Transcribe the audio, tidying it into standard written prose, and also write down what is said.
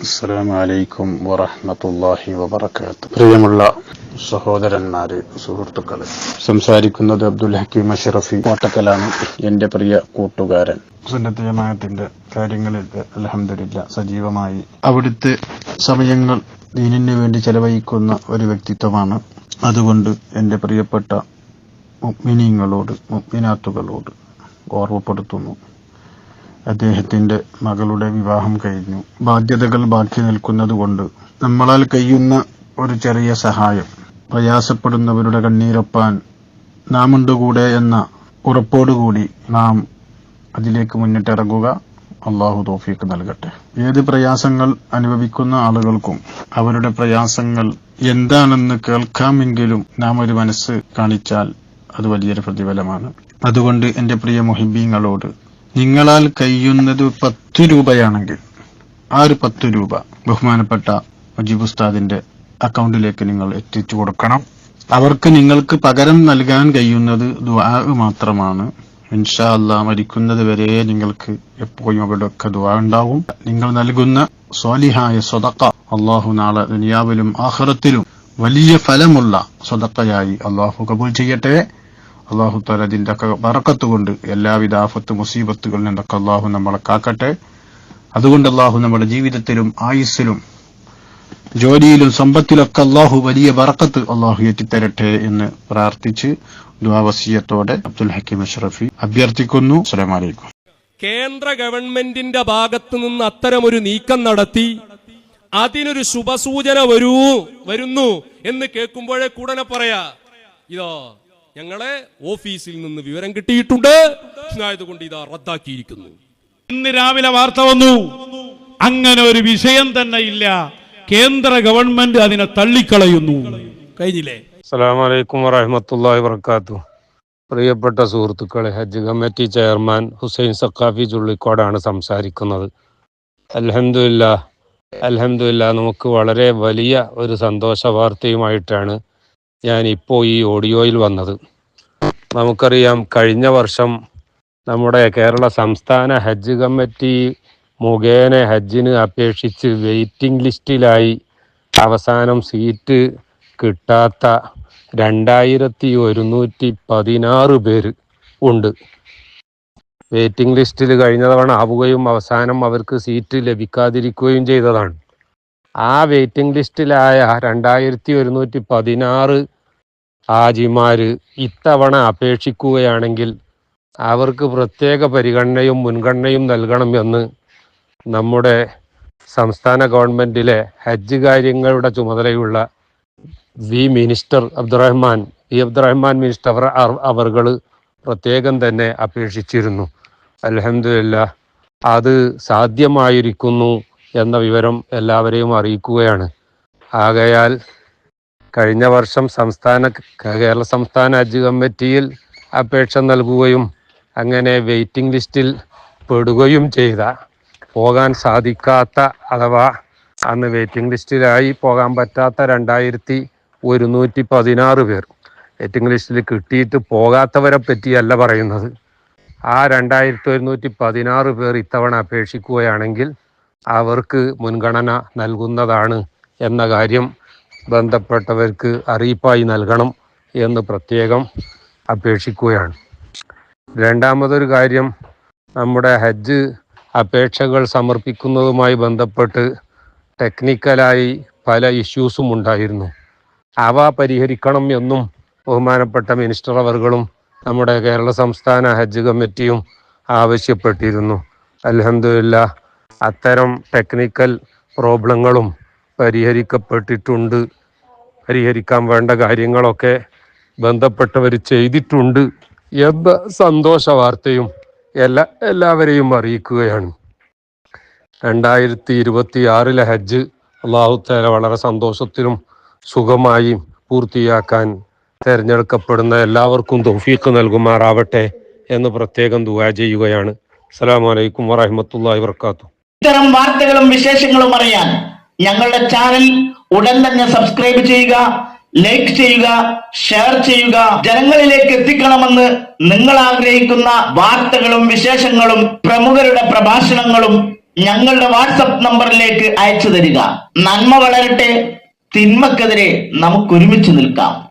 അസ്സലാമു അലൈക്കും വറഹ്മത്തുള്ളാഹി വബറകാതുഹു. പ്രിയമുള്ള സഹോദരന്മാരെ, സുഹൃത്തുക്കളെ, സംസാരിക്കുന്നത് അബ്ദുൽ ഹക്കീം അഷ്റഫി കോട്ടക്കലാണ്. എന്റെ പ്രിയ കൂട്ടുകാരൻ. സുന്നത്ത് ജമാഅത്തിന്റെ കാര്യങ്ങളിൽ അൽഹംദുലില്ലാഹ് സജീവമായി അവിടുത്തെ സമയങ്ങൾ ദീനിനു വേണ്ടി ചെലവഴിക്കുന്ന ഒരു വ്യക്തിത്വമാണ്. അതുകൊണ്ട് എന്റെ പ്രിയപ്പെട്ട മുഅ്മിനീങ്ങളോട് മുഅ്മിനാത്തുകളോട് ഓർമ്മപ്പെടുത്തുന്നു, അദ്ദേഹത്തിന്റെ മകളുടെ വിവാഹം കഴിഞ്ഞു. ബാധ്യതകൾ ബാക്കി നിൽക്കുന്നതുകൊണ്ട് നമ്മളാൽ കഴിയുന്ന ഒരു ചെറിയ സഹായം, പ്രയാസപ്പെടുന്നവരുടെ കണ്ണീരൊപ്പാൻ നാമുണ്ട് കൂടെ എന്ന ഉറപ്പോടുകൂടി നാം അതിലേക്ക് മുന്നിട്ടിറങ്ങുക. അള്ളാഹു തൗഫീഖ് നൽകട്ടെ. ഏത് പ്രയാസങ്ങൾ അനുഭവിക്കുന്ന ആളുകൾക്കും അവരുടെ പ്രയാസങ്ങൾ എന്താണെന്ന് കേൾക്കാമെങ്കിലും നാം ഒരു മനസ്സ് കാണിച്ചാൽ അത് വലിയൊരു പ്രതിഫലമാണ്. അതുകൊണ്ട് എന്റെ പ്രിയ മുഹിബീങ്ങളോട്, നിങ്ങളാൽ കഴിയുന്നത് 10 രൂപയാണെങ്കിൽ ആ ഒരു 10 രൂപ ബഹുമാനപ്പെട്ട മുജീബ് ഉസ്താദിന്റെ അക്കൗണ്ടിലേക്ക് നിങ്ങൾ എത്തിച്ചു കൊടുക്കണം. അവർക്ക് നിങ്ങൾക്ക് പകരം നൽകാൻ കഴിയുന്നത് ദുആ മാത്രമാണ്. ഇൻഷാ അല്ലാഹ് മരിക്കുന്നത് വരെ നിങ്ങൾക്ക് എപ്പോഴും അവിടെയൊക്കെ ദുആ ഉണ്ടാവും. നിങ്ങൾ നൽകുന്ന സ്വാലിഹായ സ്വതക്ക അള്ളാഹു നാളെ ദുനിയാവിലും ആഖിറത്തിലും വലിയ ഫലമുള്ള സ്വതക്കയായി അള്ളാഹു കബൂൽ ചെയ്യട്ടെ. അള്ളാഹു തആല അതിന്റെ ബറക്കത്ത് കൊണ്ട് എല്ലാവിധ ആഫത്ത് മുസീബത്തുകളിൽ നിന്നൊക്കെ അള്ളാഹു നമ്മളെ കാക്കട്ടെ. അതുകൊണ്ട് അള്ളാഹു നമ്മുടെ ജീവിതത്തിലും ആയുസ്സിലും ജോലിയിലും സമ്പത്തിലൊക്കെ അള്ളാഹു വലിയ ബറക്കത്ത് അള്ളാഹു ഏറ്റിത്തരട്ടെ എന്ന് പ്രാർത്ഥിച്ച് ദുആ വസിയത്തോടെ അബ്ദുൽ ഹക്കീം അഷ്റഫി അഭ്യർത്ഥിക്കുന്നു. അസ്സലാമു അലൈക്കും. കേന്ദ്ര ഗവൺമെന്റിന്റെ ഭാഗത്തു നിന്ന് അത്തരമൊരു നീക്കം നടത്തി അതിനൊരു ശുഭസൂചന വരുന്നു എന്ന് കേൾക്കുമ്പോഴേ കൂടനെ പറയാ, ഇതോ ഞങ്ങളെ ഓഫീസിൽ നിന്ന് വിവരം കിട്ടിയിട്ടുണ്ട്, ആയതുകൊണ്ട് ഇതാ റദ്ദാക്കിയിരിക്കുന്നു. ഇന്ന് രാവിലെ വാർത്ത വന്നു, അങ്ങനെ ഒരു വിഷയം തന്നെ ഇല്ല, കേന്ദ്ര ഗവൺമെന്റ് അതിനെ തള്ളിക്കളയുന്നു. കഴിഞ്ഞില്ലേ? അസ്സലാമു അലൈക്കും വറഹ്മത്തുള്ളാഹി വബറകാതുഹു. പ്രിയപ്പെട്ട സുഹൃത്തുക്കളെ, ഹജ്ജ് കമ്മിറ്റി ചെയർമാൻ ഹുസൈൻ സഖാഫി ചുള്ളിക്കോടാണ് സംസാരിക്കുന്നത്. അൽഹംദുലില്ലാ നമുക്ക് വളരെ വലിയ ഒരു സന്തോഷ വാർത്തയുമായിട്ടാണ് ഞാൻ ഇപ്പോൾ ഈ ഓഡിയോയിൽ വന്നത്. നമുക്കറിയാം, കഴിഞ്ഞ വർഷം നമ്മുടെ കേരള സംസ്ഥാന ഹജ്ജ് കമ്മിറ്റി മുഖേന ഹജ്ജിന് അപേക്ഷിച്ച് വെയിറ്റിംഗ് ലിസ്റ്റിലായി അവസാനം സീറ്റ് കിട്ടാത്ത 2116 പേര് ഉണ്ട്. വെയിറ്റിംഗ് ലിസ്റ്റിൽ കഴിഞ്ഞ തവണ ആവുകയും അവസാനം അവർക്ക് സീറ്റ് ലഭിക്കാതിരിക്കുകയും ചെയ്തതാണ്. ആ വെയിറ്റിംഗ് ലിസ്റ്റിലായ 2116 ഹാജിമാര് ഇത്തവണ അപേക്ഷിക്കുകയാണെങ്കിൽ അവർക്ക് പ്രത്യേക പരിഗണനയും മുൻഗണനയും നൽകണമെന്ന് നമ്മുടെ സംസ്ഥാന ഗവൺമെന്റിലെ ഹജ്ജ് കാര്യങ്ങളുടെ ചുമതലയുള്ള മിനിസ്റ്റർ അബ്ദുറഹ്മാൻ മിനിസ്റ്റർ അവർകൾ പ്രത്യേകം തന്നെ അപേക്ഷിച്ചിരുന്നു. അൽഹംദുലില്ലാഹ് അത് സാധ്യമായിരിക്കുന്നു എന്ന വിവരം എല്ലാവരെയും അറിയിക്കുകയാണ്. ആകയാൽ കഴിഞ്ഞ വർഷം കേരള സംസ്ഥാന ഹജ്ജ് കമ്മിറ്റിയിൽ അപേക്ഷ നൽകുകയും അങ്ങനെ വെയിറ്റിംഗ് ലിസ്റ്റിൽ പെടുകയും ചെയ്ത, പോകാൻ സാധിക്കാത്ത അഥവാ അന്ന് വെയിറ്റിംഗ് ലിസ്റ്റിലായി പോകാൻ പറ്റാത്ത 2116 പേർ, വെയിറ്റിംഗ് ലിസ്റ്റിൽ കിട്ടിയിട്ട് പോകാത്തവരെ പറ്റിയല്ല പറയുന്നത്, ആ 2116 പേർ ഇത്തവണ അപേക്ഷിക്കുകയാണെങ്കിൽ അവർക്ക് മുൻഗണന നൽകുന്നതാണ് എന്ന കാര്യം ബന്ധപ്പെട്ടവർക്ക് അറിയിപ്പായി നൽകണം എന്ന് പ്രത്യേകം അപേക്ഷിക്കുകയാണ്. രണ്ടാമതൊരു കാര്യം, നമ്മുടെ ഹജ്ജ് അപേക്ഷകൾ സമർപ്പിക്കുന്നതുമായി ബന്ധപ്പെട്ട് ടെക്നിക്കലായി പല ഇഷ്യൂസും ഉണ്ടായിരുന്നു. അവ പരിഹരിക്കണം എന്നും ബഹുമാനപ്പെട്ട മിനിസ്റ്റർ അവർകളും നമ്മുടെ കേരള സംസ്ഥാന ഹജ്ജ് കമ്മിറ്റിയും ആവശ്യപ്പെട്ടിരുന്നു. അൽഹംദുലില്ലാഹ് അത്തരം ടെക്നിക്കൽ പ്രോബ്ലങ്ങളും പരിഹരിക്കപ്പെട്ടിട്ടുണ്ട്. പരിഹരിക്കാൻ വേണ്ട കാര്യങ്ങളൊക്കെ ബന്ധപ്പെട്ടവർ ചെയ്തിട്ടുണ്ട് എന്ന സന്തോഷ വാർത്തയും എല്ലാവരെയും അറിയിക്കുകയാണ്. 2026 ഹജ്ജ് അല്ലാഹു തആല വളരെ സന്തോഷത്തിലും സുഖമായി പൂർത്തിയാക്കാൻ തിരഞ്ഞെടുക്കപ്പെടുന്ന എല്ലാവർക്കും തൗഫീഖ് നൽകുമാറാവട്ടെ എന്ന് പ്രത്യേകം ദുആ ചെയ്യുകയാണ്. അസ്സലാമു അലൈക്കും വറഹ്മത്തുള്ളാഹി വബറകാതുഹു. ഇത്തരം വാർത്തകളും വിശേഷങ്ങളും അറിയാൻ ഞങ്ങളുടെ ചാനൽ ഉടൻ തന്നെ സബ്സ്ക്രൈബ് ചെയ്യുക, ലൈക്ക് ചെയ്യുക, ഷെയർ ചെയ്യുക. ജനങ്ങളിലേക്ക് എത്തിക്കണമെന്ന് നിങ്ങൾ ആഗ്രഹിക്കുന്ന വാർത്തകളും വിശേഷങ്ങളും പ്രമുഖരുടെ പ്രഭാഷണങ്ങളും ഞങ്ങളുടെ വാട്സപ്പ് നമ്പറിലേക്ക് അയച്ചു തരിക. നന്മ വളരട്ടെ, തിന്മക്കെതിരെ നമുക്കൊരുമിച്ച് നിൽക്കാം.